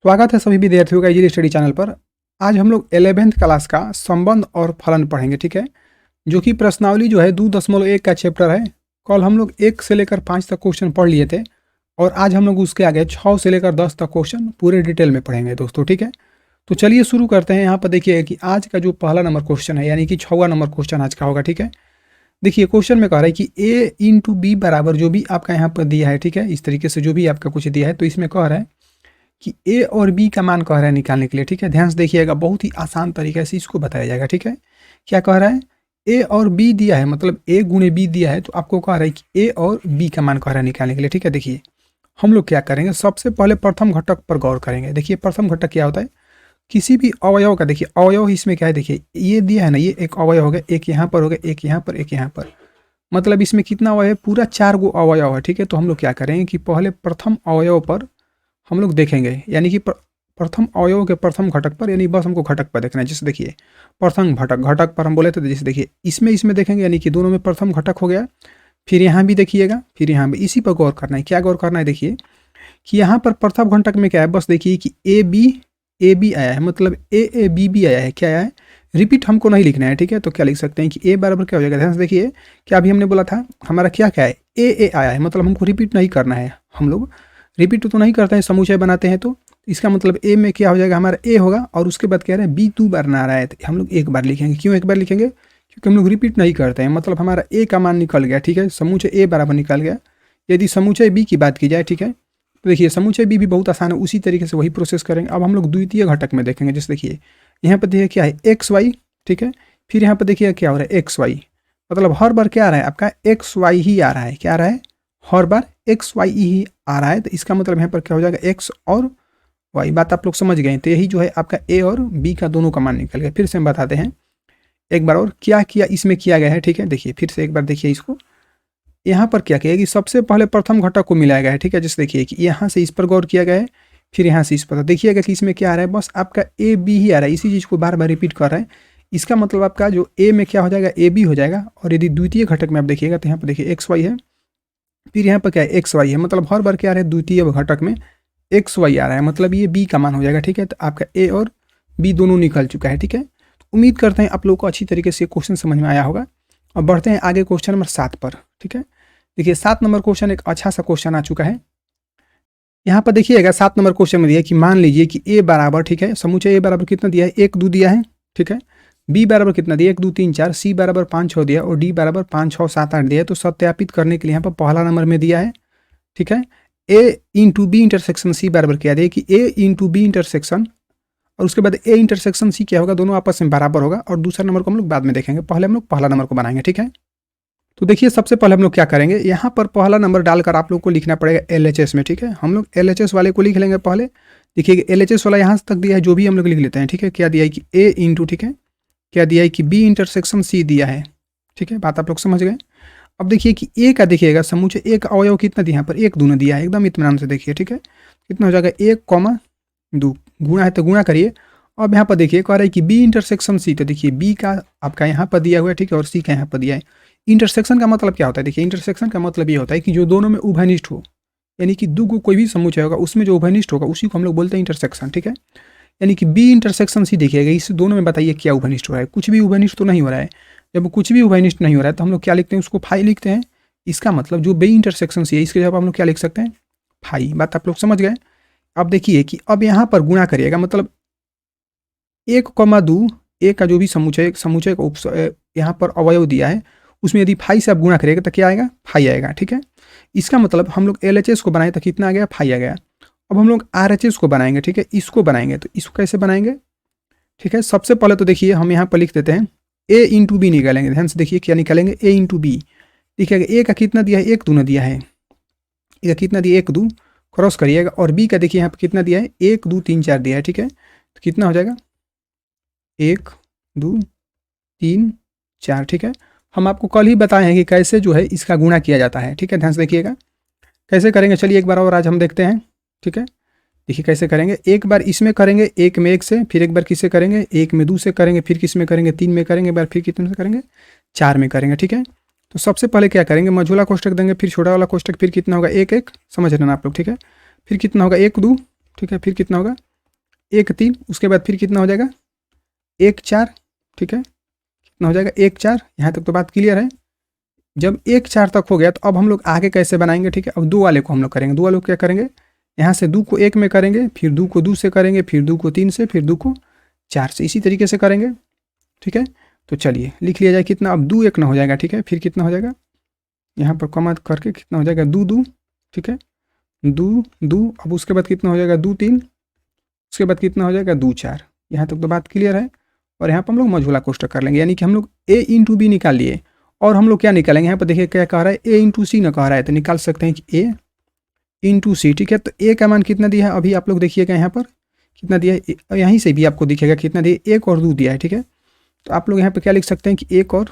स्वागत है सभी विद्यार्थियों का इजी स्टडी चैनल पर। आज हम लोग 11th क्लास का संबंध और फलन पढ़ेंगे, ठीक है, जो कि प्रश्नावली जो है 2.1 का चैप्टर है। कल हम लोग 1 से लेकर 5 तक क्वेश्चन पढ़ लिए थे और आज हम लोग उसके आगे 6 से लेकर 10 तक क्वेश्चन पूरे डिटेल में पढ़ेंगे दोस्तों, ठीक है। तो चलिए शुरू करते हैं। यहाँ पर देखिए कि आज का जो पहला नंबर क्वेश्चन है यानी कि 6वां नंबर क्वेश्चन आज का होगा, ठीक है। देखिए क्वेश्चन में कह रहा है कि a इंटू बी बराबर जो भी आपका यहाँ पर दिया है, ठीक है, इस तरीके से जो भी आपका कुछ दिया है तो इसमें कह रहा है कि ए और बी का मान कह रहा है निकालने के लिए, ठीक है। ध्यान से देखिएगा, बहुत ही आसान तरीके से इसको बताया जाएगा, ठीक है। क्या कह रहा है, ए और बी दिया है, मतलब ए गुणे बी दिया है, तो आपको कह रहा है कि ए और बी का मान कह रहा है निकालने के लिए, ठीक है। देखिए हम लोग क्या करेंगे, सबसे पहले प्रथम घटक पर गौर करेंगे। देखिए प्रथम घटक क्या होता है, किसी भी अवयव का, देखिए अवयव इसमें क्या है, देखिए ये दिया है ना, ये एक अवयव हो गया, एक यहाँ पर हो गया, एक यहाँ पर, एक यहाँ पर, मतलब इसमें कितना अवयव है, पूरा 4 गो अवयव है, ठीक है। तो हम लोग क्या करेंगे कि पहले प्रथम अवयव पर हम लोग देखेंगे, यानी कि प्रथम अवयव के प्रथम घटक पर, यानी बस हमको घटक पर देखना है। जैसे देखिए प्रथम घटक पर हम बोले थे, जैसे देखिए इसमें देखेंगे, यानी कि दोनों में प्रथम घटक हो गया। फिर यहाँ भी देखिएगा, फिर यहाँ भी, इसी पर गौर करना है। क्या गौर करना है, देखिए कि यहाँ पर प्रथम घटक में क्या है, बस देखिए कि ए बी आया है, मतलब ए बी आया है, क्या आया है, रिपीट हमको नहीं लिखना है, ठीक है। तो क्या लिख सकते हैं कि ए बराबर क्या हो जाएगा, ध्यान से देखिए क्या अभी हमने बोला था, हमारा क्या क्या है, ए आया है, मतलब हमको रिपीट नहीं करना है। हम लोग रिपीट तो नहीं करते हैं, समुचय बनाते हैं, तो इसका मतलब ए में क्या हो जाएगा, हमारा ए होगा, और उसके बाद कह रहे हैं बी 2 बार ना रहा है, तो हम लोग एक बार लिखेंगे। क्यों एक बार लिखेंगे, क्योंकि हम लोग रिपीट नहीं करते हैं, मतलब हमारा ए का मान निकल गया, ठीक है, समुचय ए बराबर निकल गया। यदि समुचय बी की बात की जाए, ठीक है, तो देखिए समुचय बी भी बहुत आसान है, उसी तरीके से वही प्रोसेस करेंगे। अब हम लोग द्वितीय घटक में देखेंगे। जैसे देखिए यहाँ पर देखिए क्या है, एक्स वाई, ठीक है, फिर यहाँ पर देखिए क्या हो रहा है, एक्स वाई, मतलब हर बार क्या आ रहा है आपका एक्स वाई ही आ रहा है, क्या आ रहा है, हर बार एक्स वाई ही आ रहा है। तो इसका मतलब यहाँ पर क्या हो जाएगा, एक्स और वाई। बात आप लोग समझ गए। तो यही जो है आपका ए और बी का दोनों का मान निकल गया। फिर से हम बताते हैं एक बार और, क्या किया इसमें किया गया है, ठीक है। देखिए फिर से एक बार देखिए इसको, यहाँ पर क्या किया कि सबसे पहले प्रथम घटक को मिलाया गया है, ठीक है। जैसे देखिए कि यहाँ से इस पर गौर किया गया है, फिर यहाँ से इस पर, देखिएगा कि इसमें क्या आ रहा है, बस आपका ए बी ही आ रहा है, इसी चीज़ को बार बार रिपीट कर रहा है। इसका मतलब आपका जो ए में क्या हो जाएगा, ए बी हो जाएगा। और यदि द्वितीय घटक में आप देखिएगा तो यहाँ पर देखिए एक्स वाई है, फिर यहाँ पर क्या है, एक्स वाई है, मतलब हर बार क्या आ रहा है, द्वितीय घटक में एक्स वाई आ रहा है, मतलब ये बी का मान हो जाएगा, ठीक है। तो आपका ए और बी दोनों निकल चुका है, ठीक है। तो उम्मीद करते हैं आप लोगों को अच्छी तरीके से क्वेश्चन समझ में आया होगा। और बढ़ते हैं आगे क्वेश्चन नंबर 7 पर, ठीक है। देखिए 7 नंबर क्वेश्चन एक अच्छा सा क्वेश्चन आ चुका है। यहाँ पर देखिएगा 7 नंबर क्वेश्चन में दिया है कि मान लीजिए कि ए बराबर, ठीक है, समुचय ए बराबर कितना दिया है, 1 2 दिया है, ठीक है। बी बराबर कितना दिया, 1 2 3 4, सी बराबर 5 6 दिया और डी बराबर 5 6 7 8 दिया है। तो सत्यापित करने के लिए यहाँ पर पहला नंबर में दिया है, ठीक है, A into B intersection C बराबर क्या दिया कि ए इंटू बी इंटरसेक्शन, और उसके बाद ए इंटरसेक्शन सी क्या होगा, दोनों आपस में बराबर होगा। और दूसरा नंबर को हम लोग बाद में देखेंगे, पहले हम लोग पहला नंबर को बनाएंगे, ठीक है। तो देखिए सबसे पहले हम लोग क्या करेंगे, यहाँ पर पहला नंबर डालकर आप लोग को लिखना पड़ेगा LHS में, ठीक है। हम लोग LHS वाले को लिख लेंगे पहले। देखिए LHS वाला यहाँ तक दिया है, जो भी हम लोग लिख लेते हैं, ठीक है। क्या दिया है कि ए इंटू, ठीक है, क्या दिया है कि बी इंटरसेक्शन सी दिया है, ठीक है, बात आप लोग समझ गए। अब देखिए कि ए का देखिएगा समुचय एक अवयव कितना दिया, यहाँ पर 1 2 दिया है, एकदम इत्मीनान से देखिए, ठीक है। कितना हो जाएगा, 1, 2 गुणा है तो गुणा करिए। अब यहाँ पर देखिए कह रहा है कि बी इंटरसेक्शन सी, तो देखिए बी का आपका यहाँ पर दिया हुआ है, ठीक है, और सी का यहाँ पर दिया है। इंटरसेक्शन का मतलब क्या होता है, देखिए इंटरसेक्शन का मतलब ये होता है कि जो दोनों में उभयनिष्ठ हो, यानी कि दो कोई भी समुचय होगा उसमें जो उभयनिष्ठ होगा उसी को हम लोग बोलते हैं इंटरसेक्शन, ठीक है। यानी कि बी इंटरसेक्शन सी देखिएगा, इस दोनों में बताइए क्या उभयनिष्ठ हो रहा है, कुछ भी उभयनिष्ठ तो नहीं हो रहा है। जब कुछ भी उभयनिष्ठ नहीं हो रहा है तो हम लोग क्या लिखते हैं, उसको फाई लिखते हैं। इसका मतलब जो बी इंटरसेक्शन सी है इसके जवाब हम लोग क्या लिख सकते हैं, फाई। बात आप लोग समझ गए। अब देखिए कि अब यहाँ पर गुणा करिएगा, मतलब 1,2 ए का जो भी समुचय का यहाँ पर अवयव दिया है उसमें यदि फाई से आप गुणा करिएगा तो क्या आएगा, फाई आएगा, ठीक है। इसका मतलब हम लोग LHS को बनाए तो कितना आ गया, फाई आ गया। अब हम लोग RHS को बनाएंगे, ठीक है, इसको बनाएंगे। तो इसको कैसे बनाएंगे, ठीक है। सबसे पहले तो देखिए हम यहाँ पर लिख देते हैं ए इंटू बी निकालेंगे। ध्यान से देखिए क्या निकालेंगे, ए इंटू बी। देखिएगा ए का कितना दिया है, 1 2 दिया है, ए का कितना दिया 1 2 क्रॉस करिएगा, और बी का देखिए यहाँ पर कितना दिया है, 1 2 3 4 दिया है, ठीक है। तो कितना हो जाएगा, 1 2 3 4, ठीक है। हम आपको कल ही बताए हैं कि कैसे जो है इसका गुणा किया जाता है, ठीक है। ध्यान से देखिएगा कैसे करेंगे। चलिए एक बार और आज हम देखते हैं, ठीक है। देखिए कैसे करेंगे, एक बार इसमें करेंगे 1 में 1 से, फिर एक बार किससे करेंगे, 1 में 2 से करेंगे, फिर किस में करेंगे, 3 में करेंगे, एक बार फिर कितने से करेंगे, 4 में करेंगे, ठीक है। तो सबसे पहले क्या करेंगे, मझोला कोष्टक देंगे, फिर छोटा वाला कोष्टक, फिर कितना होगा 1 1, समझ लेना आप लोग, ठीक है। फिर कितना होगा 1 2, ठीक है, फिर कितना होगा एक 3, उसके बाद फिर कितना हो जाएगा 1 4, ठीक है, कितना हो जाएगा 1 4। यहाँ तक तो बात क्लियर है। जब 1 4 तक हो गया तो अब हम लोग आगे कैसे बनाएंगे, ठीक है। अब 2 वाले को हम लोग करेंगे। 2 वाले को क्या करेंगे, यहाँ से 2 को 1 में करेंगे, फिर 2 को 2 से करेंगे, फिर 2 को 3 से, फिर 2 को 4 से, इसी तरीके से करेंगे, ठीक है। तो चलिए लिख लिया जाए कितना, अब 2 1 ना हो जाएगा, ठीक है। फिर कितना हो जाएगा, यहाँ पर कॉमा करके कितना हो जाएगा 2 2, ठीक है, 2 2। अब उसके बाद कितना हो जाएगा 2 3, उसके बाद कितना हो जाएगा 2 4। यहाँ तक तो बात क्लियर है। और यहाँ पर हम लोग मझोला कोष्टक कर लेंगे, यानी कि हम लोग a इंटू बी निकाल लिए। और हम लोग क्या निकालेंगे, यहाँ पर देखिए क्या कह रहा है, a इंटू सी ना कह रहा है, तो निकाल सकते हैं कि a इंटू सी, ठीक है। तो a का मान कितना दिया है, अभी आप लोग देखिएगा यहाँ पर कितना दिया है, यहीं से भी आपको दिखेगा कितना दिया, 1 और 2 दिया है, ठीक है। तो आप लोग यहाँ पर क्या लिख सकते हैं कि 1 और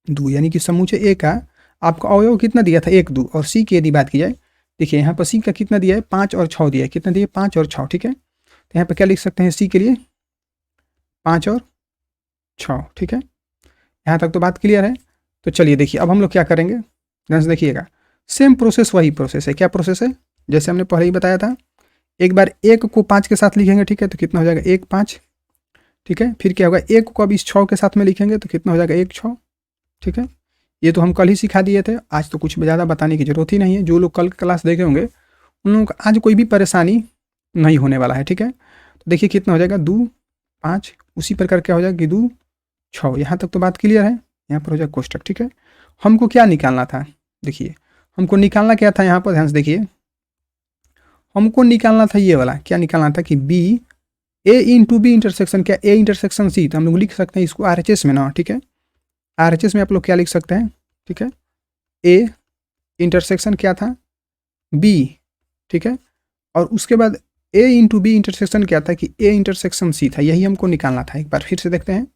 2, यानी कि समूचे a का आपको अवयव कितना दिया था 1 2, और सी की यदि बात की जाए, देखिए यहाँ पर सी का कितना दिया है 5 और 6 दिया है, कितना दिया 5 और 6, ठीक है। तो यहाँ पर क्या लिख सकते हैं सी के लिए 5 और 6, ठीक है। यहाँ तक तो बात क्लियर है। तो चलिए देखिए अब हम लोग क्या करेंगे, ध्यान से देखिएगा, सेम प्रोसेस वही प्रोसेस है। क्या प्रोसेस है, जैसे हमने पहले ही बताया था, एक बार 1 को 5 के साथ लिखेंगे, ठीक है, तो कितना हो जाएगा 1 5, ठीक है। फिर क्या होगा 1 को अब इस 6 के साथ में लिखेंगे तो कितना हो जाएगा 1 6, ठीक है। ये तो हम कल ही सिखा दिए थे, आज तो कुछ ज़्यादा बताने की जरूरत ही नहीं है। जो लोग कल क्लास देखे होंगे उन लोगों को आज कोई भी परेशानी नहीं होने वाला है, ठीक है। तो देखिए कितना हो जाएगा 2 5, उसी प्रकार क्या हो जाएगा कि 2 6। यहाँ तक तो बात क्लियर है। यहाँ पर हो जाएगा कोष्टक, ठीक है। हमको क्या निकालना था, देखिए हमको निकालना क्या था, यहाँ पर ध्यान से देखिए, हमको निकालना था ये वाला, क्या निकालना था कि बी ए इंटू बी इंटरसेक्शन, क्या ए इंटरसेक्शन सी, तो हम लोग लिख सकते हैं इसको RHS में ना, ठीक है। RHS में आप लोग क्या लिख सकते हैं, ठीक है, ए इंटरसेक्शन क्या था बी, ठीक है। और उसके बाद ए इंटू बी इंटरसेक्शन क्या था कि ए इंटरसेक्शन सी था, यही हमको निकालना था। एक बार फिर से देखते हैं,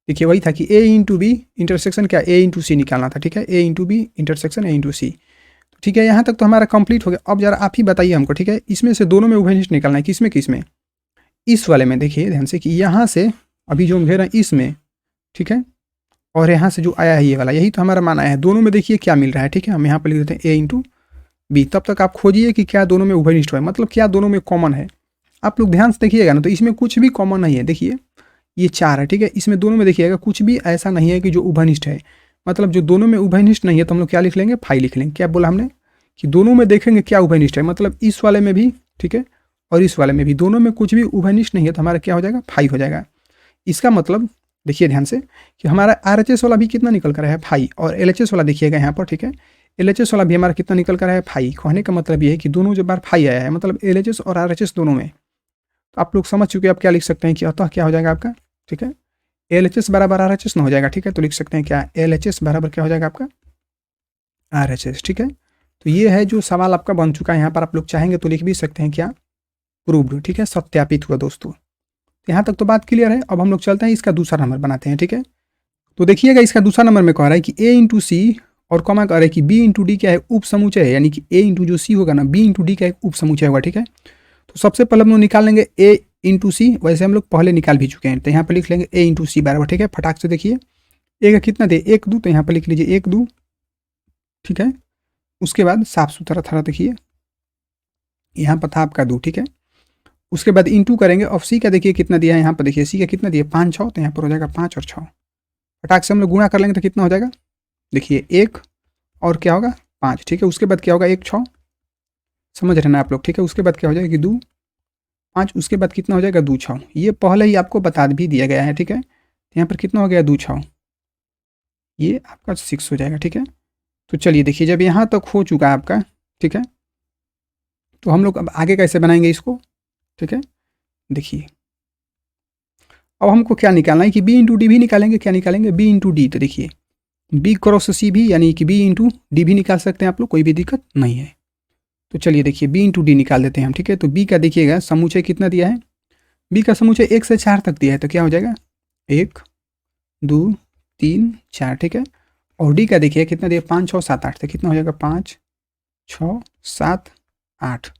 देखिए वही था कि ए इंटू बी इंटरसेक्शन क्या ए इंटू सी निकालना था, ठीक है, A into B intersection A into C, ठीक है। यहाँ तक तो हमारा कंप्लीट हो गया। अब जरा आप ही बताइए हमको, ठीक है, इसमें से दोनों में उभयनिष्ठ निकालना है, किसमें किसमें, इस वाले में। देखिए ध्यान से कि यहाँ से अभी जो हम घेर रहे हैं इसमें, ठीक है, और यहाँ से जो आया है ये वाला, यही तो हमारा मान आया है। दोनों में देखिए क्या मिल रहा है, ठीक है। हम यहाँ पर लिख देते हैं ए इंटू बी। तब तक आप खोजिए कि क्या दोनों में उभयनिष्ठ है, मतलब क्या दोनों में कॉमन है। आप लोग ध्यान से देखिएगा ना, तो इसमें कुछ भी कॉमन नहीं है। देखिए ये 4 है, ठीक है, इसमें दोनों में देखिएगा कुछ भी ऐसा नहीं है कि जो उभयनिष्ठ है। मतलब जो दोनों में उभयनिष्ठ नहीं है तो हम लोग क्या लिख लेंगे, फाई लिख लेंगे। क्या बोला हमने कि दोनों में देखेंगे क्या उभयनिष्ठ है, मतलब इस वाले में भी, ठीक है, और इस वाले में भी, दोनों में कुछ भी उभयनिष्ठ नहीं है तो हमारा क्या हो जाएगा, फाई हो जाएगा। इसका मतलब देखिए ध्यान से कि हमारा RHS वाला भी कितना निकल कर है, फाई, और LHS वाला देखिएगा यहाँ पर, ठीक है, LHS वाला भी हमारा कितना निकल कर है, फाई। कहने का मतलब ये है कि दोनों जो बार फाई आया है, मतलब LHS और RHS दोनों में, तो आप लोग समझ चुके हैं। आप क्या लिख सकते हैं कि अतः क्या हो जाएगा आपका, ठीक है, LHS बराबर RHS ना हो जाएगा, ठीक है। तो लिख सकते हैं क्या, LHS बराबर क्या हो जाएगा आपका RHS, ठीक है। तो ये है जो सवाल आपका बन चुका है। यहाँ पर आप लोग चाहेंगे तो लिख भी सकते हैं क्या, प्रूव्ड, ठीक है, सत्यापित हुआ दोस्तों। यहाँ तक तो बात क्लियर है। अब हम लोग चलते हैं इसका दूसरा नंबर बनाते हैं, ठीक है। तो देखिएगा इसका दूसरा नंबर में कह रहा है कि ए इंटू सी, और कॉमा कह रहा है कि बी इंटू डी क्या है, उप समुचय है, यानी कि ए इंटू जो सी होगा ना, बी इंटू डी का एक उप समुचय होगा, ठीक है। तो सबसे पहले हम लोग निकाल लेंगे ए इंटू सी, वैसे हम लोग पहले निकाल भी चुके हैं, तो यहाँ पर लिख लेंगे ए इंटू सी बराबर, ठीक है। फटाक से देखिए ए का कितना दे 1 2, तो यहाँ पर लिख लीजिए 1 2, ठीक है। उसके बाद साफ सुथरा थरा देखिए यहाँ पर था आपका 2, ठीक है। उसके बाद इंटू करेंगे, और सी का देखिए कितना दिया है, यहाँ पर देखिए सी का कितना दिया 5 6, तो यहाँ पर हो जाएगा 5 और 6। फटाक से हम लोग गुणा कर लेंगे तो कितना हो जाएगा, देखिए 1 और क्या होगा 5, ठीक है। उसके बाद क्या होगा 1 6, समझ रहे ना आप लोग, ठीक है। उसके बाद क्या हो जाएगा 2 5, उसके बाद कितना हो जाएगा 2 6। ये पहले ही आपको बता भी दिया गया है, ठीक है। यहाँ पर कितना हो गया 2 6, ये आपका 6 हो जाएगा, ठीक है। तो चलिए देखिए जब यहाँ तक हो चुका है आपका, ठीक है, तो हम लोग अब आगे कैसे बनाएंगे इसको, ठीक है। देखिए अब हमको क्या निकालना है कि बी इंटू डी भी निकालेंगे। क्या निकालेंगे, बी इंटू डी। तो देखिए बी क्रॉस सी भी, यानी कि बी इंटू डी भी निकाल सकते हैं आप लोग, कोई भी दिक्कत नहीं है। तो चलिए देखिए बी इंटू डी निकाल देते हैं हम, ठीक है। तो बी का देखिएगा समुचय कितना दिया है, बी का समुचय 1 से 4 तक दिया है, तो क्या हो जाएगा 1 2 3 4, ठीक है। और डी का देखिए कितना दिया 5 6 7 8, तो कितना हो जाएगा 5 6 7 8,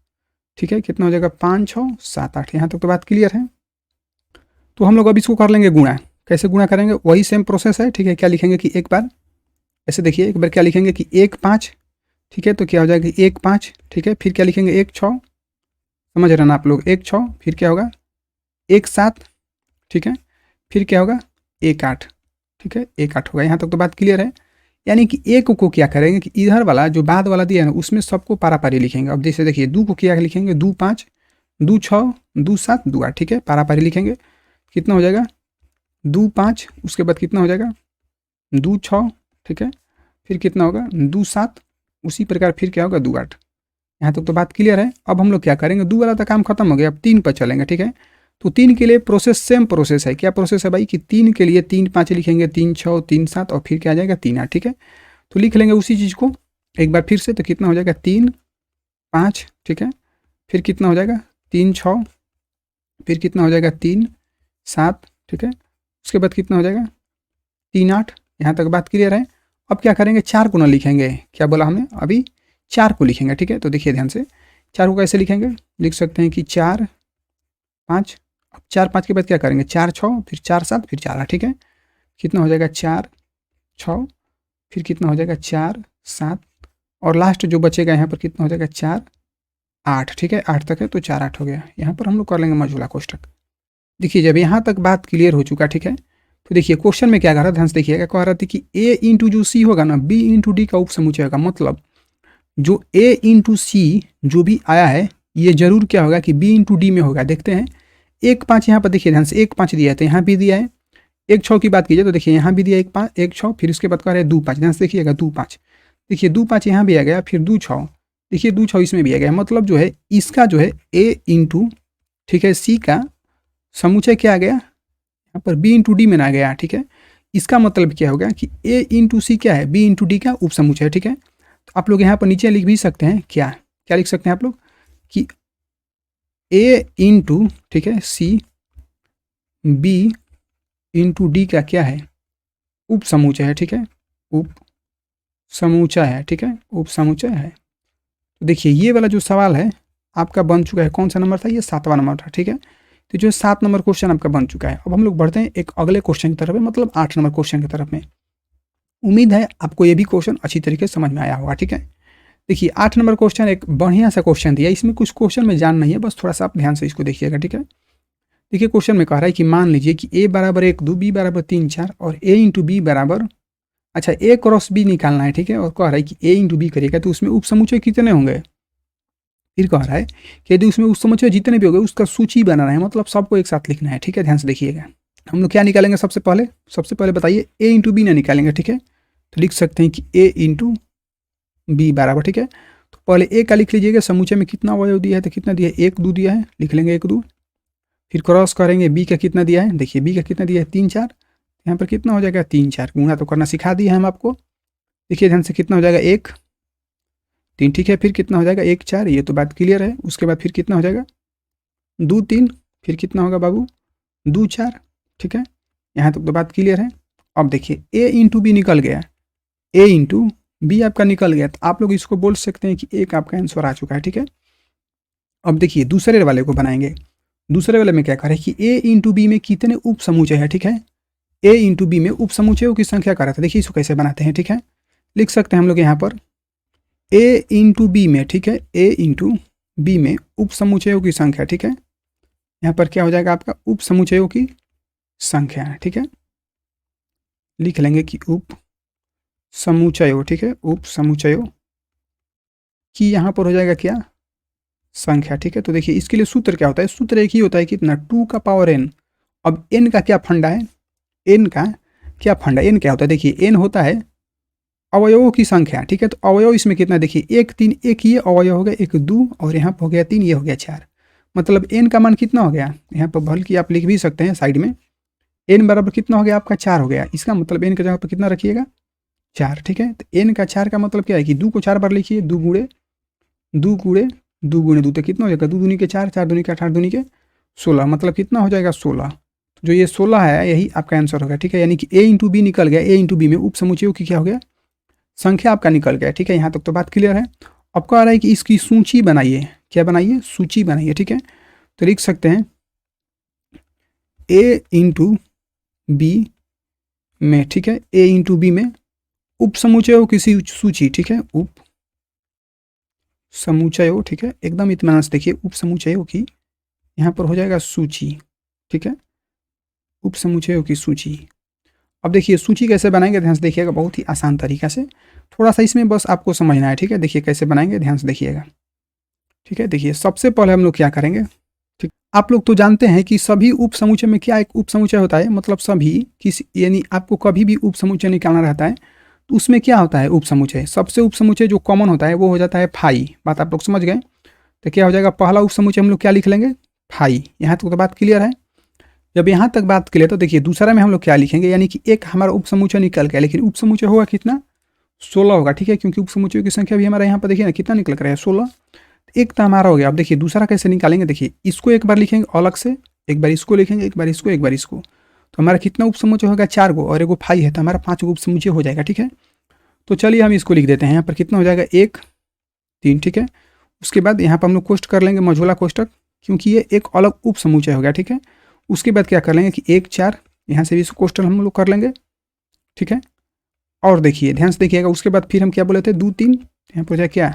ठीक है। कितना हो जाएगा 5 6 7 8। यहाँ तक तो बात क्लियर है। तो हम लोग अब इसको कर लेंगे गुणा। कैसे गुणा करेंगे, वही सेम प्रोसेस है, ठीक है। क्या लिखेंगे कि एक बार ऐसे देखिए, एक बार क्या लिखेंगे कि 1 5, ठीक है, तो क्या हो जाएगा 1 5, ठीक है। फिर क्या लिखेंगे 1 6, समझ रहे ना आप लोग। 1 6 फिर क्या होगा 1 7, ठीक है, फिर क्या होगा 1 8, ठीक है, 1 8 होगा। यहाँ तक तो बात क्लियर है। यानी कि एक को क्या करेंगे कि इधर वाला जो बाद वाला दिया है ना उसमें सबको पारा पारी लिखेंगे। अब जैसे देखिए 2 को क्या लिखेंगे 2 5 2 6 2 7 2 8, ठीक है, पारा पारी लिखेंगे। कितना हो जाएगा 2 5, उसके बाद कितना हो जाएगा 2 6, ठीक है, फिर कितना होगा 2 7, उसी प्रकार फिर क्या होगा 2 8। यहाँ तक तो बात क्लियर है। अब हम लोग क्या करेंगे 2 वाला तो काम खत्म हो गया, अब 3 पर चलेंगे, ठीक है। तो 3 के लिए प्रोसेस सेम प्रोसेस है। क्या प्रोसेस है भाई कि 3 के लिए 3 5 लिखेंगे, 3 6 3 7 और फिर क्या आ जाएगा 3 8, ठीक है। तो लिख लेंगे उसी चीज़ को एक बार फिर से। तो कितना हो जाएगा 3 5, ठीक है, फिर कितना हो जाएगा 3 6, फिर कितना हो जाएगा 3 7, ठीक है, उसके बाद कितना हो जाएगा 3 8। यहाँ तक बात क्लियर है। अब क्या करेंगे 4 को ना लिखेंगे, क्या बोला हमने अभी 4 को लिखेंगे, ठीक है। तो देखिए ध्यान से 4 को कैसे लिखेंगे, लिख सकते हैं कि 4 5। अब 4 5 के बाद क्या करेंगे 4 6, फिर 4 7, फिर 4 8, ठीक है। कितना हो जाएगा 4 6, फिर कितना हो जाएगा 4 7, और लास्ट जो बचेगा यहाँ पर कितना हो जाएगा 4 8, ठीक है, 8 तक है तो 4 8 हो गया। यहाँ पर हम लोग कर लेंगे मझोला कोष्ठक। देखिए जब यहाँ तक बात क्लियर हो चुका, ठीक है, तो देखिए क्वेश्चन में क्या कह रहा है, ध्यान से देखिएगा, कह रहा था कि ए इंटू जो सी होगा ना बी इंटू डी का उप समुच्चय होगा। मतलब जो ए इंटू सी जो भी आया है ये जरूर क्या होगा कि बी इंटू डी में होगा। देखते हैं 1 5 यहाँ पर देखिए ध्यान से 1 5 दिया है तो यहाँ भी दिया है। 1 6 की बात कीजिए तो देखिए यहाँ भी दिया 1 5 1 6, फिर उसके बाद कह रहे हैं 2 5, ध्यान से देखिएगा 2 5, देखिए 2 5 यहाँ भी आ गया, फिर 2 6, देखिए 2 6 इसमें भी आ गया। मतलब जो है इसका जो है ए इंटू, ठीक है, सी का समुच्चय क्या आ गया यहाँ पर बी इंटू डी में ना गया, ठीक है। इसका मतलब क्या होगा कि ए इंटू सी क्या है बी इंटू डी का उप समुच्चय है, ठीक है। तो आप लोग यहाँ पर नीचे लिख भी सकते हैं, क्या क्या लिख सकते हैं आप लोग कि ए इंटू, ठीक है, सी बी इंटू डी का क्या है उप समुच्चय है, ठीक है, उप समुच्चय है, ठीक है, उप समुच्चय है। तो देखिए ये वाला जो सवाल है आपका बन चुका है, कौन सा नंबर था ये 7वां नंबर था, ठीक है। तो जो 7 नंबर क्वेश्चन आपका बन चुका है। अब हम लोग बढ़ते हैं एक अगले क्वेश्चन की तरफ, मतलब 8 नंबर क्वेश्चन की तरफ में। उम्मीद है आपको ये भी क्वेश्चन अच्छी तरीके से समझ में आया होगा, ठीक है। देखिए 8 नंबर क्वेश्चन एक बढ़िया सा क्वेश्चन दिया, इसमें कुछ क्वेश्चन में जान नहीं है, बस थोड़ा सा आप ध्यान से इसको देखिएगा, ठीक है। देखिए क्वेश्चन में कह रहा है कि मान लीजिए कि ए बराबर 1 2 बी बराबर 3 4 और ए इंटू बी बराबर, अच्छा ए क्रॉस बी निकालना है, ठीक है, और कह रहा है कि ए इंटू बी करिएगा तो उसमें उप समुच्चय कितने होंगे। फिर कह रहा है कि यदि उसमें उप समुच्चय जितने भी होंगे उसका सूची बनाना है, मतलब सबको एक साथ लिखना है, ठीक है। ध्यान से देखिएगा हम लोग क्या निकालेंगे सबसे पहले बताइए ए इंटू बी ना निकालेंगे, ठीक है। तो लिख सकते हैं कि ए इंटू बी बराबर, ठीक है। तो पहले ए का लिख लीजिएगा, समुच्चय में कितना अवयव दिया है तो कितना दिया है 1 2 दिया है, लिख लेंगे 1 2। फिर क्रॉस करेंगे बी का कितना दिया है, देखिए बी का कितना दिया है 3 4, यहाँ पर कितना हो जाएगा 3 4, गुणा तो करना सिखा दिया है हम आपको। देखिए ध्यान से कितना हो जाएगा 1 3, ठीक है, फिर कितना हो जाएगा 1 4, ये तो बात क्लियर है। उसके बाद फिर कितना हो जाएगा 2 3, फिर कितना होगा बाबू 2 4, ठीक है, यहाँ तक तो बात क्लियर है। अब देखिए ए इंटू बी निकल गया, ए इंटू बी आपका निकल गया, तो आप लोग इसको बोल सकते हैं कि एक आपका आंसर आ चुका है, ठीक है। अब देखिए दूसरे वाले को बनाएंगे। दूसरे वाले में क्या करें कि ए इंटू बी में कितने उप समुच्चय है, ठीक है। ए इंटू बी में उप समुच्चयों की संख्या क्या रहता है, देखिए इसको कैसे बनाते हैं, ठीक है। लिख सकते हैं हम लोग यहाँ पर ए इंटू बी में, ठीक है, ए इंटू बी में उप समुच्चयों की संख्या, ठीक है। यहाँ पर क्या हो जाएगा आपका उप समुच्चयों की संख्या, ठीक है, लिख लेंगे कि उप समुच्चयों, ठीक है, उप समुच्चयों की यहाँ पर हो जाएगा क्या संख्या, ठीक है। तो देखिए इसके लिए सूत्र क्या होता है, सूत्र एक ही होता है कितना 2 का पावर n। अब n का क्या फंडा है, n का क्या फंडा, n क्या होता है, देखिए n होता है अवयवों की संख्या, ठीक है। तो अवयव इसमें कितना देखिए 1 3, एक ये अवयव हो गया 1 2 और यहाँ पर हो गया 3, ये हो गया 4, मतलब n का मान कितना हो गया यहाँ पर, बल्कि आप लिख भी सकते हैं साइड में n बराबर कितना हो गया आपका 4 हो गया। इसका मतलब n की जगह पर कितना रखिएगा 4, ठीक है। तो n का 4 का मतलब क्या है कि 2 को 4 बार लिखिए, 2 गुणे 2 गुणे 2 गुणे 2 तो कितना हो जाएगा 2 दूनी के 4 4 दूनी के 8 8 दूनी के 16, मतलब कितना हो जाएगा 16। तो जो ये 16 है यही आपका आंसर होगा, ठीक है। यानी कि ए इंटू बी निकल गया, ए इंटू बी में उप समुच्चयों की क्या हो गया संख्या आपका निकल गया, ठीक है। यहाँ तक तो बात क्लियर है। अब कह रहा है कि इसकी सूची बनाइए, क्या बनाइए सूची बनाइए, ठीक है। तो लिख सकते हैं ए इंटू बी में, ठीक है, ए इंटू बी में उप समुच्चयों की सूची, ठीक है, उप समुच्चयों, ठीक है, एकदम इत्मीनान से देखिए उप समुच्चयों की यहाँ पर हो जाएगा सूची, ठीक है, उप समुच्चयों की सूची। अब देखिए सूची कैसे बनाएंगे, ध्यान से देखिएगा, बहुत ही आसान तरीका से, थोड़ा सा इसमें बस आपको समझना है, ठीक है। देखिए कैसे बनाएंगे, ध्यान से देखिएगा, ठीक है। देखिए सबसे पहले हम लोग क्या करेंगे, ठीक, आप लोग तो जानते हैं कि सभी उप समुच्चय में क्या एक उप समुच्चय होता है, मतलब सभी किसी, यानी आपको कभी भी उप समुच्चय निकालना रहता है तो उसमें क्या होता है उप समुच्चय, सबसे उप समुच्चय जो कॉमन होता है वो हो जाता है फाई। बात आप लोग समझ गए। तो क्या हो जाएगा, पहला उप समुच्चय हम लोग क्या लिख लेंगे, फाई। यहाँ तक तो बात क्लियर है। जब यहाँ तक बात क्लियर तो देखिए दूसरा में हम लोग क्या लिखेंगे, यानी कि एक हमारा उप समुच्चय निकल गया, लेकिन उप समुच्चय होगा कितना, 16 होगा, ठीक है, क्योंकि उप समुच्चयों की संख्या भी हमारा यहाँ पर देखिए ना कितना निकल कर है, 16। एक तो हमारा हो गया। अब देखिए दूसरा कैसे निकालेंगे, देखिए इसको एक बार लिखेंगे अलग से, एक बार इसको लिखेंगे, एक बार इसको, एक बार इसको, तो हमारा कितना उप समुच्चय होगा, 4 गो, और एगो फाई है तो हमारा 5 गो उप समुच्चय हो जाएगा, ठीक है। तो चलिए हम इसको लिख देते हैं, यहाँ पर कितना हो जाएगा, 1 3, ठीक है। उसके बाद यहाँ पर हम लोग कोष्ट कर लेंगे मझोला कोष्टक, क्योंकि ये एक अलग उप समुच्चय हो गया, ठीक है। उसके बाद क्या कर लेंगे कि 1 4, यहाँ से भी इसको कोष्टक हम लोग कर लेंगे, ठीक है। और देखिए ध्यान से देखिएगा, उसके बाद फिर हम क्या बोले थे, 2 3, यहाँ पर हो जाए क्या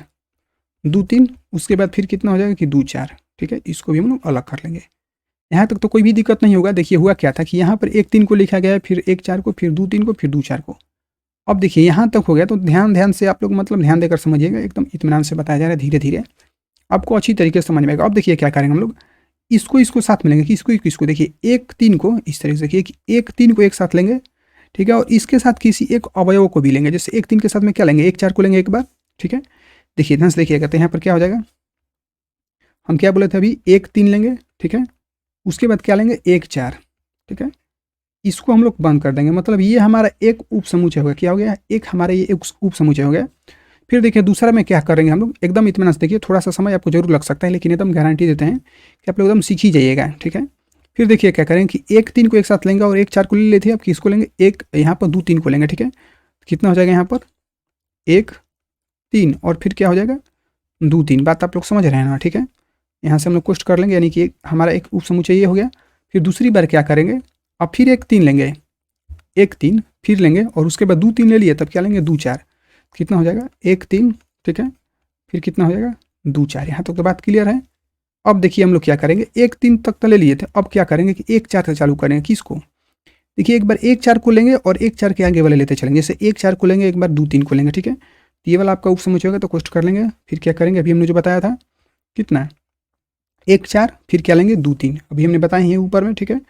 2 3, उसके बाद फिर कितना हो जाएगा कि 2 4, ठीक है। इसको भी हम लोग अलग कर लेंगे। यहाँ तक तो कोई भी दिक्कत नहीं होगा। देखिए हुआ क्या था कि यहाँ पर 1 3 को लिखा गया है, फिर 1 4 को, फिर 2 3 को, फिर 2 4 को। अब देखिए यहाँ तक हो गया, तो ध्यान से आप लोग मतलब ध्यान देकर समझिएगा, एकदम इत्मीनान से बताया जा रहा है, धीरे धीरे आपको अच्छी तरीके से समझ में आएगा। अब देखिए क्या करेंगे हम लोग, इसको साथ में लेंगे, किसको देखिए 1 3 को इस तरह से देखिए कि 1 3 को एक साथ लेंगे, ठीक है, और इसके साथ किसी एक अवयव को भी लेंगे, जैसे 1 3 के साथ में क्या लेंगे, 1 4 को लेंगे एक बार, ठीक है। देखिए ध्यान से देखिएगा, तो यहाँ पर क्या हो जाएगा, हम क्या बोले थे अभी, 1 3 लेंगे, ठीक है। उसके बाद क्या लेंगे, 1 4, ठीक है। इसको हम लोग बंद कर देंगे, मतलब ये हमारा एक उप समुच्चय हो गया। क्या हो गया, एक हमारा ये एक उप समुच्चय हो गया। फिर देखिए दूसरा में क्या करेंगे हम लोग, एकदम इत्मीनान से देखिए, थोड़ा सा समय आपको जरूर लग सकता है, लेकिन एकदम गारंटी देते हैं कि आप लोग एकदम सीख ही जाइएगा, ठीक है। फिर देखिए क्या करेंगे कि 1 3 को एक साथ लेंगे और 1 4 को ले लेते हैं। अब किसको लेंगे, एक यहाँ पर 2 3 को लेंगे, ठीक है। कितना हो जाएगा यहाँ पर, 1 3, और फिर क्या हो जाएगा 2 3। बात आप लोग समझ रहे हैं ना, ठीक है। यहाँ से हम लोग कोष्ट कर लेंगे, यानी कि हमारा एक उप समुच्चय ये हो गया। फिर दूसरी बार क्या करेंगे, अब फिर 1 3 लेंगे, 1 3 फिर लेंगे, और उसके बाद 2 3 ले लिए, तब क्या लेंगे 2 4। कितना हो जाएगा, 1 3, ठीक है। फिर कितना हो जाएगा 2 4। यहाँ तक तो बात क्लियर है। अब देखिए हम लोग क्या करेंगे, 1 3 तक तो ले लिए थे, अब क्या करेंगे कि 1 4 से चालू करेंगे। किसको, देखिए एक बार 1 4 को लेंगे और 1 4 के आगे वाले लेते चलेंगे, जैसे 1 4 को लेंगे, एक बार 2 3 को लेंगे, ठीक है। तो ये वाला आपका उप समुच्चय होगा, तो कोष्ट कर लेंगे। फिर क्या करेंगे, अभी हमने जो बताया था कितना, 1 4, फिर क्या लेंगे 2 3, अभी हमने बताए हैं ऊपर में, ठीक है।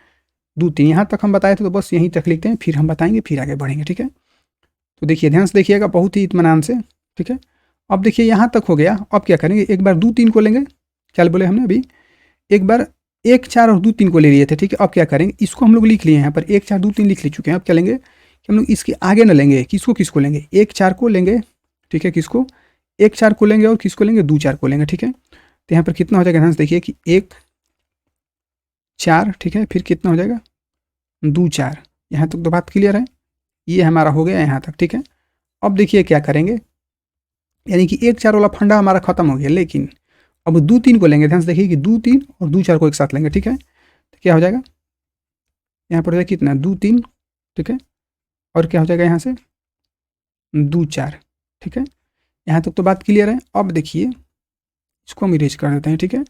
2 3 यहाँ तक हम बताए थे, तो बस यहीं तक लिखते हैं, फिर हम बताएंगे, फिर आगे बढ़ेंगे, ठीक है। तो देखिए ध्यान से देखिएगा, बहुत ही इत्मीनान से, ठीक है। अब देखिए यहाँ तक हो गया। अब क्या करेंगे, एक बार 2 3 को लेंगे, क्या बोले हमने अभी, एक बार 1 4 और 2 3 को ले लिए थे, ठीक है। अब क्या करेंगे, इसको हम लोग लिख लिए यहाँ पर, 1 4 2 3 लिख ले चुके हैं। अब क्या लेंगे कि हम लोग इसके आगे न लेंगे, किसको लेंगे, 1 4 को लेंगे, ठीक है। किसको, 1 4 को लेंगे, और किसको लेंगे, 2 4 को लेंगे, ठीक है। तो यहाँ पर कितना हो जाएगा, ध्यान से देखिए कि 1 4, ठीक है, फिर कितना हो जाएगा 2 4। यहाँ तक तो बात क्लियर है, ये हमारा हो गया यहाँ तक, ठीक है। अब देखिए क्या करेंगे, यानी कि 1 4 वाला फंडा हमारा खत्म हो गया, लेकिन अब 2 3 को लेंगे। ध्यान से देखिए कि 2 3 और 2 4 को एक साथ लेंगे, ठीक है। तो क्या हो जाएगा, यहाँ पर हो जाएगा कितना 2 3, ठीक है, और क्या हो जाएगा यहाँ से 2 4, ठीक है। यहाँ तक तो बात क्लियर है। अब देखिए इसको हम इरेज कर देते हैं, ठीक है।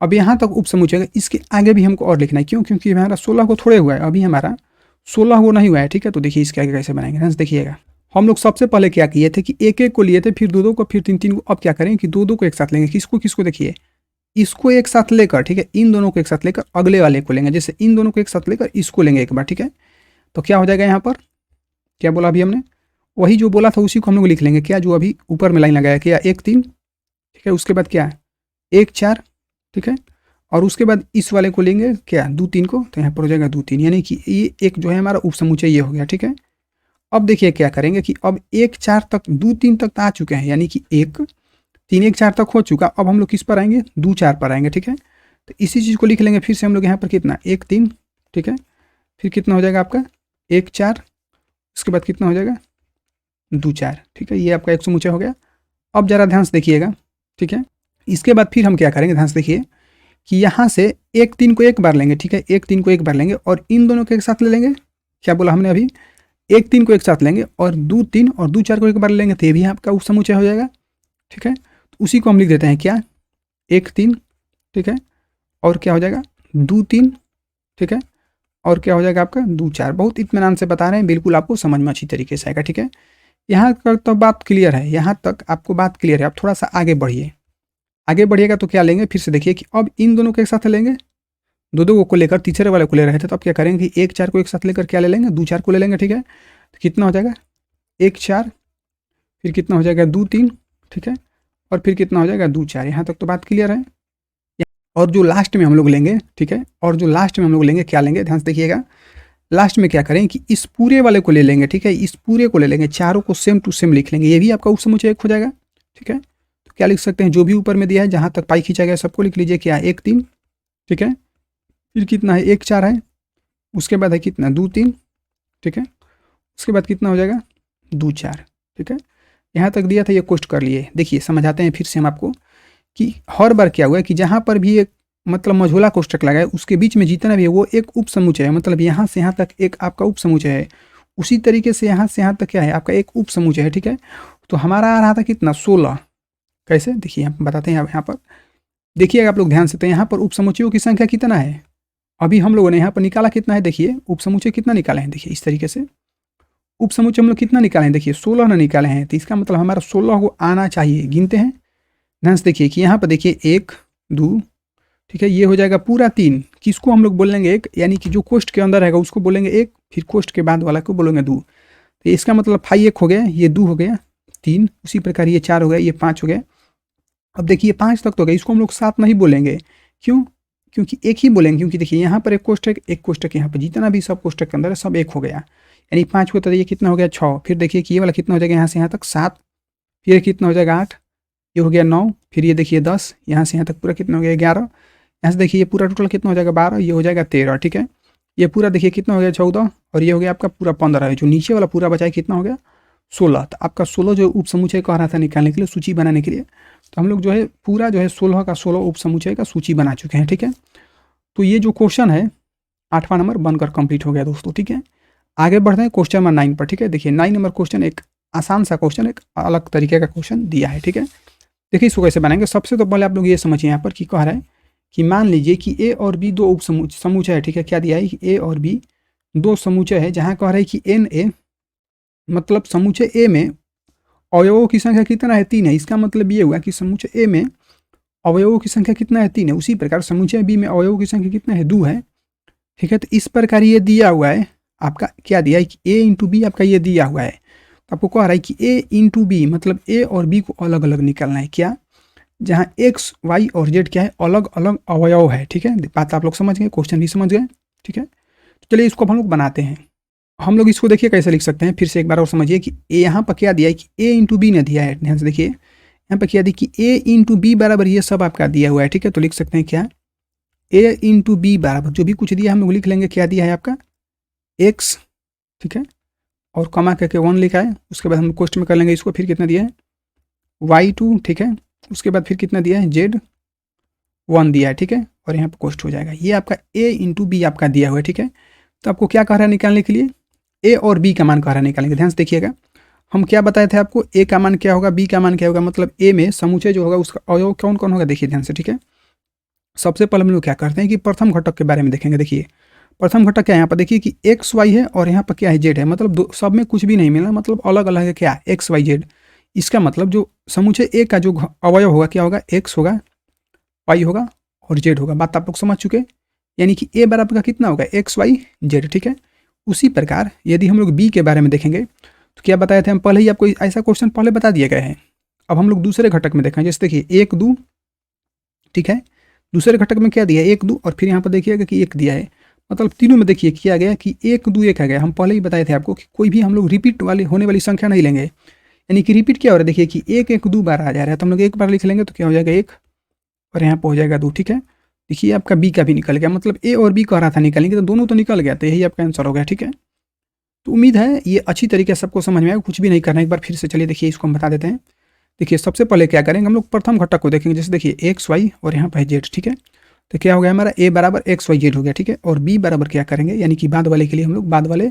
अब यहाँ तक उप समुच्चय, इसके आगे भी हमको और लिखना है, क्यों, क्योंकि हमारा 16 को थोड़े हुआ है, अभी हमारा 16 को नहीं हुआ है, ठीक है। तो देखिए इसके आगे कैसे बनाएंगे, ध्यान से देखिएगा। हम लोग सबसे पहले क्या किए थे कि 1 1 को लिए थे, फिर 2 2 को, फिर 3 3 को। अब क्या करेंगे कि 2 2 को एक साथ लेंगे, किसको देखिए, इसको एक साथ लेकर, ठीक है, इन दोनों को एक साथ लेकर अगले वाले को लेंगे, जैसे इन दोनों को एक साथ लेकर इसको लेंगे एक बार, ठीक है। तो क्या हो जाएगा यहाँ पर, क्या बोला अभी हमने, वही जो बोला था उसी को हम लोग लिख लेंगे, क्या जो अभी ऊपर में लाइन लगाया, क्या 1 3, ठीक है। उसके बाद क्या 1 4, ठीक है, और उसके बाद इस वाले को लेंगे क्या 2 3 को, तो यहाँ पर हो जाएगा 2 3, यानी कि ये एक जो है हमारा उप समुच्चय ये हो गया, ठीक है। अब देखिए क्या करेंगे कि अब 1 4 तक 2 3 तक आ चुके हैं, यानी कि 1 3 1 4 तक हो चुका। अब हम लोग किस पर आएंगे, 2 4 पर आएंगे, ठीक है। तो इसी चीज़ को लिख लेंगे फिर से हम लोग यहाँ पर कितना 1 3, ठीक है। फिर कितना हो जाएगा आपका 1 4, उसके बाद कितना हो जाएगा 2 4, ठीक है। ये आपका एक समुच्चय हो गया। अब जरा ध्यान से देखिएगा, ठीक है। इसके बाद फिर हम क्या करेंगे, ध्यान से देखिए कि यहाँ से 1 3 को एक बार लेंगे, ठीक है, 1 3 को एक बार लेंगे और इन दोनों को एक साथ ले लेंगे। क्या बोला हमने अभी, 1 3 को एक साथ लेंगे और 2 3 और 2 4 को एक बार लेंगे, तो ये भी आपका उप समुच्चय हो जाएगा, ठीक है। उसी को हम लिख देते हैं क्या, 1 3, ठीक है, और क्या हो जाएगा 2 3, ठीक है, और क्या हो जाएगा आपका 2 4। बहुत इत्मीनान से बता रहे हैं, बिल्कुल आपको समझ में अच्छी तरीके से आएगा, ठीक है। यहाँ तक तो बात क्लियर है, यहाँ तक आपको बात क्लियर है। अब थोड़ा सा आगे बढ़िए, आगे बढ़िएगा तो क्या लेंगे, फिर से देखिए कि अब इन दोनों को एक साथ लेंगे, दो दो को लेकर तीसरे वाले को ले रहे थे, तो अब क्या करेंगे कि 1 4 को एक साथ लेकर क्या ले लेंगे, 2 4 को ले लेंगे, ठीक है। तो कितना हो जाएगा 1 4, फिर कितना हो जाएगा 2 3, ठीक है, और फिर कितना हो जाएगा 2 4। यहाँ तक तो बात क्लियर है। और जो लास्ट में हम लोग लेंगे, ठीक है, और जो लास्ट में हम लोग लेंगे क्या लेंगे, ध्यान से देखिएगा। लास्ट में क्या करें कि इस पूरे वाले को ले लेंगे, ठीक है, इस पूरे को ले लेंगे, चारों को सेम टू सेम लिख लेंगे, ये भी आपका उपसमुच्चय एक हो जाएगा, ठीक है। तो क्या लिख सकते हैं, जो भी ऊपर में दिया है जहाँ तक पाई खींचा गया सबको लिख लीजिए, क्या 1 3, ठीक है, फिर कितना है 1 4 है, उसके बाद है कितना 2 3, ठीक है, उसके बाद कितना हो जाएगा 2 4, ठीक है। यहाँ तक दिया था, ये क्वेश्चन कर लिए। देखिए समझाते हैं फिर से हम आपको कि हर बार क्या हुआ है कि जहाँ पर भी एक मतलब मझोला कोष्टक लगा है उसके बीच में जितना भी है वो एक उप समुच्चय है, मतलब यहाँ से यहाँ तक एक आपका उप समुच्चय है, उसी तरीके से यहाँ से यहाँ तक क्या है आपका एक उप समुच्चय है, ठीक है। तो हमारा आ रहा था कितना 16, कैसे देखिए हम बताते हैं। अब यहाँ पर देखिएगा आप लोग ध्यान से, तो यहाँ पर उप समुच्चयों की संख्या कितना है, अभी हम लोगों ने यहाँ पर निकाला कितना है, देखिए उप समुच्चय कितना निकाले हैं, देखिए इस तरीके से उप समुच्चय हम लोग कितना निकाले हैं, देखिए 16 ना निकाले हैं, तो इसका मतलब हमारा 16 को आना चाहिए। गिनते हैं ध्यान से देखिए कि यहाँ पर देखिए 1 2, ठीक है, ये हो जाएगा पूरा 3, किसको हम लोग बोलेंगे 1, यानी कि जो कोष्ठ के अंदर रहेगा उसको बोलेंगे 1, फिर कोष्ठ के बाद वाला को बोलेंगे 2। तो इसका मतलब फाई 1 हो गया, ये 2 हो गया 3, उसी प्रकार ये 4 हो गया, ये 5 हो गया। अब देखिए 5 तक तो हो गया, इसको हम लोग 7 नहीं बोलेंगे, क्यों, क्योंकि एक ही बोलेंगे, क्योंकि देखिए यहाँ पर एक कोष्ठक यहाँ पर जितना भी सब कोष्ठक के अंदर है सब 1 हो गया, यानी 5 को तो ये कितना हो गया 6, फिर देखिए कि ये वाला कितना हो जाएगा यहाँ से यहाँ तक 7, फिर कितना हो जाएगा 8, ये हो गया 9, फिर ये देखिए 10, यहाँ से यहाँ तक पूरा कितना हो गया 11, यहाँ से देखिए ये पूरा टोटल कितना हो जाएगा 12, ये हो जाएगा 13, ठीक है। ये पूरा देखिए कितना हो गया 14, और ये हो गया आपका पूरा 15 है, जो नीचे वाला पूरा बचा है कितना हो गया 16। तो आपका 16 जो उप समुच्चय कह रहा था निकालने के लिए, सूची बनाने के लिए, तो हम लोग जो है पूरा जो है 16 का 16 उप समुच्चय का सूची बना चुके हैं, ठीक है। तो ये जो क्वेश्चन है 8वां नंबर बनकर कंप्लीट हो गया दोस्तों, ठीक है। आगे बढ़ते हैं क्वेश्चन नंबर 9 पर, ठीक है। देखिए 9 नंबर क्वेश्चन एक आसान सा क्वेश्चन, एक अलग तरीके का क्वेश्चन दिया है, ठीक है। देखिए इसको कैसे बनाएंगे, सबसे तो पहले आप लोग ये समझिए यहाँ पर कि कह रहा है कि मान लीजिए कि ए और बी दो उप समुच्चय है, ठीक है। क्या दिया है कि ए और बी दो समुच्चय है, जहाँ कह रहा है कि एन ए मतलब समुच्चय ए में अवयवों की संख्या कितना है 3 है। इसका मतलब ये हुआ कि समुच्चय ए में अवयवों की संख्या कितना है 3 है, उसी प्रकार समुच्चय बी में अवयवों की संख्या कितना है 2 है, ठीक है। तो इस प्रकार ये दिया हुआ है आपका, क्या दिया है कि ए इंटू बी आपका ये दिया हुआ है। तो आपको कह रहा है कि ए इंटू बी मतलब ए और बी को अलग अलग निकालना है, क्या, जहाँ एक्स वाई और जेड क्या है अलग अलग अवयव है, ठीक है। बात आप लोग समझ गए, क्वेश्चन भी समझ गए, ठीक है। तो चलिए इसको हम लोग बनाते हैं। हम लोग इसको देखिए कैसे लिख सकते हैं, फिर से एक बार और समझिए कि ए यहाँ पर क्या दिया है कि ए इंटू बी ने दिया है, ध्यान से देखिए यहाँ पर क्या दिया कि ए इंटू बी बराबर ये सब आपका दिया हुआ है, ठीक है। तो लिख सकते हैं क्या, ए इंटू बी बराबर जो भी कुछ दिया हम लोग लिख लेंगे, क्या दिया है आपका एक्स, ठीक है, और कमा करके 1 लिखा है। उसके बाद हम क्वेश्चन में कर लेंगे इसको, फिर कितना दिया है y2, ठीक है। उसके बाद फिर कितना दिया है z1 दिया है, ठीक है, और यहाँ पर कोष्ट हो जाएगा। ये आपका a इंटू बी आपका दिया हुआ है, ठीक है। तो आपको क्या कह रहा है निकालने के लिए, a और b का मान कह रहा है निकालने के लिए। ध्यान से देखिएगा, हम क्या बताए थे आपको, a का मान क्या होगा, b का मान क्या होगा, मतलब a में समुच्चय जो होगा उसका अवयव कौन कौन होगा, देखिए ध्यान से, ठीक है। सबसे पहले हम लोग क्या करते हैं कि प्रथम घटक के बारे में देखेंगे। देखिए प्रथम घटक क्या है, यहाँ पर देखिए कि एक्स वाई है और यहाँ पर क्या है जेड है, मतलब सब में कुछ भी नहीं मिला, मतलब अलग अलग है क्या एक्स वाई जेड। इसका मतलब जो समुच्चय ए का जो अवयव होगा क्या होगा, एक्स होगा, वाई होगा और जेड होगा। बात आप लोग समझ चुके, यानी कि ए बराबर का कितना होगा एक्स वाई जेड, ठीक है। उसी प्रकार यदि हम लोग बी के बारे में देखेंगे तो क्या बताए थे हम पहले ही, आपको ऐसा क्वेश्चन पहले बता दिए गए हैं। अब हम लोग दूसरे घटक में देखें, जैसे देखिए 1 2, ठीक है। दूसरे घटक में क्या दिया है 1 2, और फिर यहाँ पर देखिएगा कि 1 दिया है, मतलब तीनों में देखिए क्या गया कि 1 2 1 आ गया। हम पहले ही बताए थे आपको कि कोई भी हम लोग रिपीट वाली होने वाली संख्या नहीं लेंगे, यानी कि रिपीट क्या हो रहा है, देखिए कि 1 1 2 बार आ जा रहा है, तो हम लोग एक बार लिख लेंगे तो क्या हो जाएगा 1 और यहाँ पर हो जाएगा 2, ठीक है। देखिए आपका बी का भी निकल गया, मतलब ए और बी कह रहा था निकालेंगे तो दोनों तो निकल गया, तो यही आपका आंसर हो गया, ठीक है। तो उम्मीद है ये अच्छी तरीके से सबको समझ में आएगा, कुछ भी नहीं करना। एक बार फिर से चलिए देखिए इसको हम बता देते हैं। देखिए सबसे पहले क्या करेंगे हम लोग प्रथम घटक को देखेंगे, जैसे देखिए एक्स वाई और यहाँ पर जेड, ठीक है। तो क्या हो गया हमारा ए बराबर एक्स वाई जेड हो गया, ठीक है। और बी बराबर क्या करेंगे, यानी कि बाद वाले के लिए हम लोग बाद वाले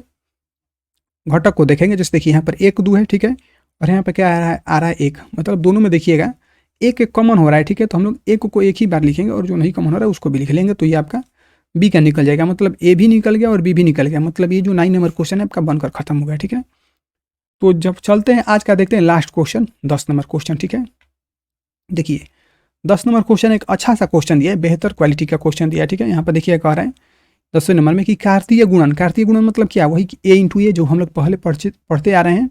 घटक को देखेंगे। जैसे देखिए यहाँ पर 1 2 है, ठीक है, और यहाँ पर क्या आ रहा है 1, मतलब दोनों में देखिएगा एक एक कॉमन हो रहा है, ठीक है, तो हम लोग एक को एक ही बार लिखेंगे और जो नहीं कॉमन हो रहा है उसको भी लिख लेंगे, तो ये आपका बी का निकल जाएगा, मतलब ए भी निकल गया और बी भी निकल गया, मतलब ये जो 9 नंबर क्वेश्चन है आपका बनकर खत्म हो गया, ठीक है। तो जब चलते हैं आज का देखते हैं लास्ट क्वेश्चन 10 नंबर क्वेश्चन, ठीक है। देखिए 10 नंबर क्वेश्चन एक अच्छा सा क्वेश्चन दिया है, बेहतर क्वालिटी का क्वेश्चन दिया है, ठीक है। यहाँ पर देखिए कह रहा है 10वें नंबर में कि कार्तीय गुणन मतलब क्या, वही कि ए इंटू ए जो हम लोग पहले पढ़ते आ रहे हैं।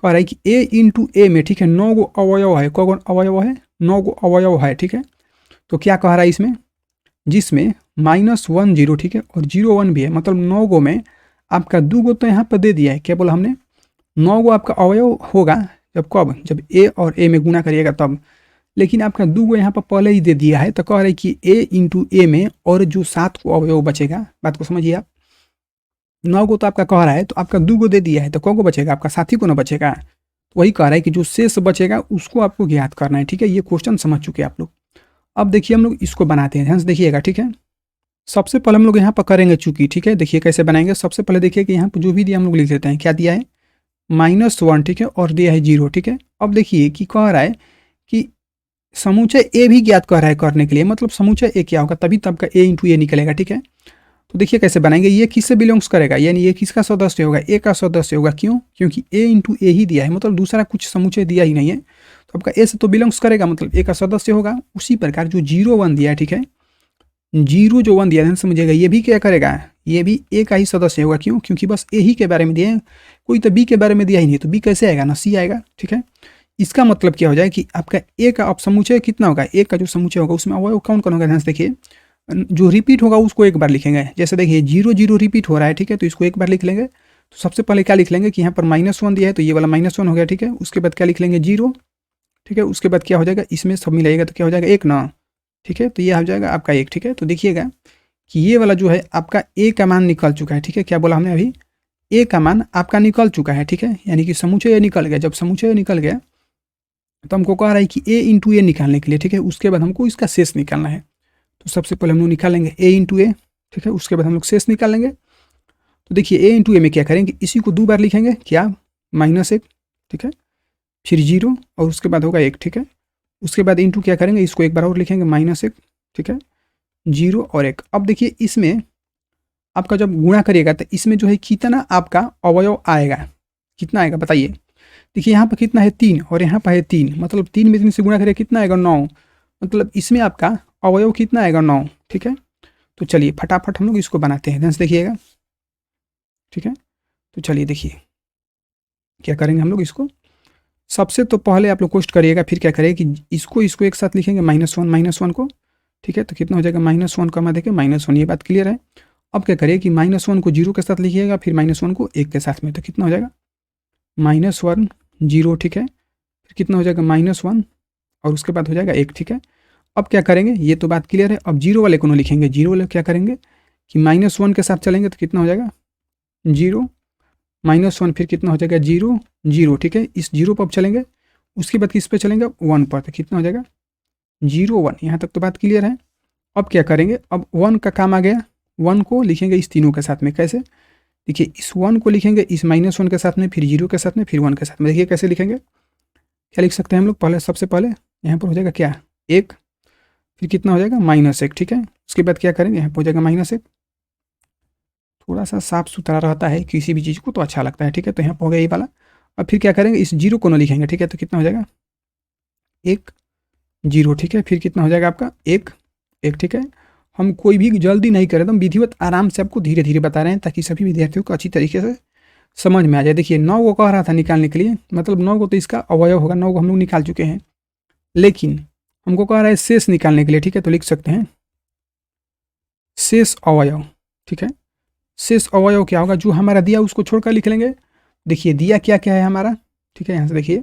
कह रहा है कि ए इंटू ए में, ठीक है, 9 गो अवयव है, कौन अवयव है, 9 गो अवयव है, ठीक है। तो क्या कह रहा है इसमें, जिसमें -1 0, ठीक है, और 0 1 भी है, मतलब 9 गो में आपका 2 गो तो यहाँ पर दे दिया है, क्या बोला हमने, 9 गो आपका अवयव होगा जब कब, जब ए और ए में गुना करिएगा तब, लेकिन आपका 2 गो यहाँ पर पहले ही दे दिया है, तो कह रहे हैं कि ए इंटू ए में और जो 7 को अवयव बचेगा, बात को समझिए आप, 9 गो तो आपका कह रहा है, तो आपका 2 गो दे दिया है, तो कौ को बचेगा, आपका साथी को ना बचेगा, तो वही कह रहा है कि जो शेष बचेगा उसको आपको ज्ञात करना है, ठीक है। ये क्वेश्चन समझ चुके हैं आप लोग। अब देखिए हम लोग इसको बनाते हैं, ध्यान से देखिएगा, ठीक है। सबसे पहले हम लोग यहाँ पर करेंगे चूंकि, ठीक है, देखिए कैसे बनाएंगे। सबसे पहले देखिए कि यहाँ पर जो भी दिया हम लोग लिख लेते हैं, क्या दिया है -1, ठीक है, और दिया है 0, ठीक है। अब देखिए कि कह रहा है कि समुच्चय ए भी ज्ञात कर रहा है करने के लिए, मतलब समुच्चय ए क्या होगा, तभी तब का ए इंटू ए निकलेगा, ठीक है। तो देखिए कैसे बनाएंगे, ये किससे बिलोंग्स करेगा, यानी ये किसका सदस्य होगा, ए का सदस्य होगा, क्यों, क्योंकि ए इंटू ए ही दिया है, मतलब दूसरा कुछ समुच्चय दिया ही नहीं है, तो आपका ए से तो बिलोंग्स करेगा, मतलब ए का सदस्य होगा। उसी प्रकार जो 0 1 दिया है, ठीक है, 0 जो 1 दिया है समझिएगा, ये भी क्या करेगा, ये भी ए का ही सदस्य होगा, क्यों, क्योंकि बस ए ही के बारे में दिया है, कोई तो बी के बारे में दिया ही नहीं, तो बी कैसे आएगा ना, सी आएगा, ठीक है। इसका मतलब क्या हो जाए कि आपका ए का अब समुच्चय कितना होगा, ए का जो समुच्चय होगा उसमें अवयव कौन कौन होगा, ध्यान से देखिए, जो रिपीट होगा उसको एक बार लिखेंगे, जैसे देखिए 0 0 रिपीट हो रहा है, ठीक है, तो इसको एक बार लिख लेंगे। तो सबसे पहले क्या लिख लेंगे कि यहाँ पर -1 दिया है, तो ये वाला -1 हो गया, ठीक है। उसके बाद क्या लिख लेंगे 0, ठीक है। उसके बाद क्या हो जाएगा, इसमें सब मिलाइएगा तो क्या हो जाएगा 1 ना, ठीक है, तो ये हो जाएगा आपका 1, ठीक है। तो देखिएगा कि ये वाला जो है आपका ए का मान निकल चुका है, ठीक है। क्या बोला हमने अभी, ए का मान आपका निकल चुका है, ठीक है, यानी कि समुच्चय निकल गया। जब समुच्चय निकल गया तो हमको कह रहा है कि ए इंटू ए निकालने के लिए, ठीक है, उसके बाद हमको इसका शेष निकालना है। तो सबसे पहले हम लोग निकालेंगे ए इंटू ए, ठीक है, उसके बाद हम लोग शेष निकालेंगे। तो देखिए ए इंटू ए में क्या करेंगे, इसी को 2 बार लिखेंगे, क्या, -1, ठीक है, फिर 0 और उसके बाद होगा 1, ठीक है। उसके बाद इंटू क्या करेंगे, इसको एक बार और लिखेंगे -1, ठीक है, 0 और 1। अब देखिए इसमें आपका जब गुणा करिएगा तो इसमें जो है कितना आपका अवयव आएगा, कितना आएगा बताइए। देखिए यहाँ पर कितना है 3 और यहाँ पर है 3, मतलब 3 में 3 से गुणा करें कितना आएगा 9, मतलब इसमें आपका अवयव कितना आएगा 9, ठीक है। तो चलिए फटाफट हम लोग इसको बनाते हैं, ध्यान से देखिएगा, ठीक है। तो चलिए देखिए क्या करेंगे हम लोग इसको, सबसे तो पहले आप लोग कोष्ट करिएगा, फिर क्या करेंगे कि इसको एक साथ लिखेंगे -1 को, ठीक है। तो कितना हो जाएगा -1 का मैं देखिए -1, ये बात क्लियर है। अब क्या करिए कि -1 को 0 के साथ लिखिएगा, फिर -1 को 1 के साथ में, तो कितना हो जाएगा -1 0, ठीक है, फिर कितना हो जाएगा -1 और उसके बाद हो जाएगा 1, ठीक है। अब क्या करेंगे, ये तो बात क्लियर है। अब 0 वाले को ना लिखेंगे, 0 वाले क्या करेंगे कि -1 के साथ चलेंगे, तो कितना हो जाएगा 0 -1, फिर कितना हो जाएगा 0 0, ठीक है। इस 0 पर अब चलेंगे, उसके बाद किस पे चलेंगे 1 पर, तो कितना हो जाएगा 0 1, यहाँ तक तो बात क्लियर है। अब क्या करेंगे, अब 1 का काम आ गया, 1 को लिखेंगे इस तीनों के साथ में, कैसे, देखिए इस 1 को लिखेंगे इस -1 के साथ में, फिर 0 के साथ में, फिर 1 के साथ में। देखिए कैसे लिखेंगे, क्या लिख सकते हैं हम लोग, पहले सबसे पहले यहाँ पर हो जाएगा क्या 1, फिर कितना हो जाएगा -1, ठीक है। उसके बाद क्या करेंगे, यहाँ पर हो जाएगा -1, थोड़ा सा साफ सुथरा रहता है किसी भी चीज़ को तो अच्छा लगता है, ठीक है। तो यहाँ पर हो गया ये वाला। अब फिर क्या करेंगे, इस 0 को ना लिखेंगे, ठीक है, तो कितना हो जाएगा 1 0, ठीक है। फिर कितना हो जाएगा आपका 1 1, ठीक है। हम कोई भी जल्दी नहीं करें, एकदम विधिवत आराम से आपको धीरे धीरे बता रहे हैं ताकि सभी विद्यार्थियों को अच्छी तरीके से समझ में आ जाए। देखिए 9 को कह रहा था निकालने के लिए, मतलब 9 को तो इसका अवयव होगा, 9 को हम लोग निकाल चुके हैं, लेकिन हमको कह रहा है शेष निकालने के लिए, ठीक है। तो लिख सकते हैं शेष अवयव, ठीक है। शेष अवयव क्या होगा, जो हमारा दिया उसको छोड़कर लिख लेंगे। देखिए दिया क्या क्या है हमारा, ठीक है, यहाँ से देखिए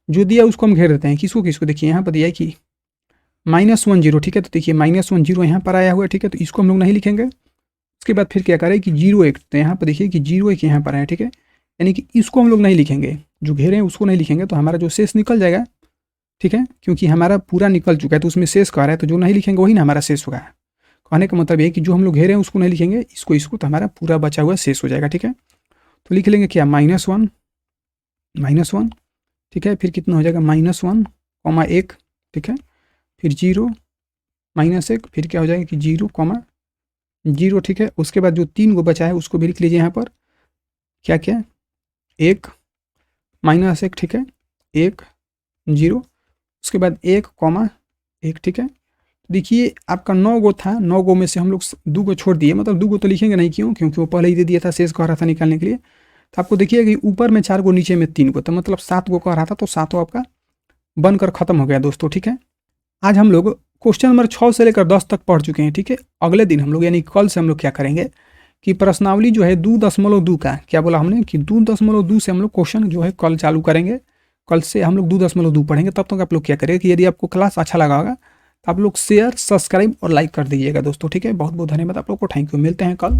जो दिया उसको हम घेर देते हैं, किसको किसको, देखिए यहाँ पर दिया है कि -1 0, ठीक है। तो देखिए -1 0 यहाँ पर आया हुआ है, ठीक है, तो इसको हम लोग नहीं लिखेंगे। उसके बाद फिर क्या करें कि 0 1, तो यहाँ पर देखिए कि 0 1 यहाँ पर है, ठीक है, यानी कि इसको हम लोग नहीं लिखेंगे, जो घेरे हैं उसको नहीं लिखेंगे, तो हमारा जो शेष निकल जाएगा, ठीक है, क्योंकि हमारा पूरा निकल चुका है तो उसमें शेष कह रहा है, तो जो नहीं लिखेंगे वही ना हमारा शेष होगा। कहने का मतलब ये है कि जो हम लोग घेरे हैं उसको नहीं लिखेंगे, इसको तो हमारा पूरा बचा हुआ शेष हो जाएगा, ठीक है। तो लिख लेंगे क्या -1, ठीक है, फिर कितना हो जाएगा -1, 1, ठीक है, फिर 0 -1, फिर क्या हो जाएगा कि 0, 0, ठीक है। उसके बाद जो 3 गो बचा है उसको भी लिख लीजिए यहाँ पर, क्या क्या, 1 -1, ठीक है, 1 0, उसके बाद 1, 1, ठीक है। देखिए आपका 9 गो था, 9 गो में से हम लोग 2 गो छोड़ दिए, मतलब 2 गो तो लिखेंगे नहीं, क्यों, क्योंकि वो पहले ही दे दिया था, शेष कह रहा था निकालने के लिए। तो आपको देखिए कि ऊपर में 4 गो, नीचे में 3 गो, तो मतलब 7 गो कह रहा था, तो 7 आपका बनकर खत्म हो गया दोस्तों, ठीक है। आज हम लोग क्वेश्चन नंबर 6 से लेकर 10 तक पढ़ चुके हैं, ठीक है। अगले दिन हम लोग यानी कल से हम लोग क्या करेंगे कि प्रश्नावली जो है 2.2 का, क्या बोला हमने कि 2.2 से हम लोग क्वेश्चन जो है कल चालू करेंगे। कल से हम लोग 2.2 पढ़ेंगे। तब तक आप लोग क्या करेंगे कि यदि आपको क्लास अच्छा लगा होगा तो आप लोग शेयर, सब्सक्राइब और लाइक कर दीजिएगा दोस्तों, ठीक है। बहुत बहुत धन्यवाद आप लोग को, थैंक यू, मिलते हैं कल।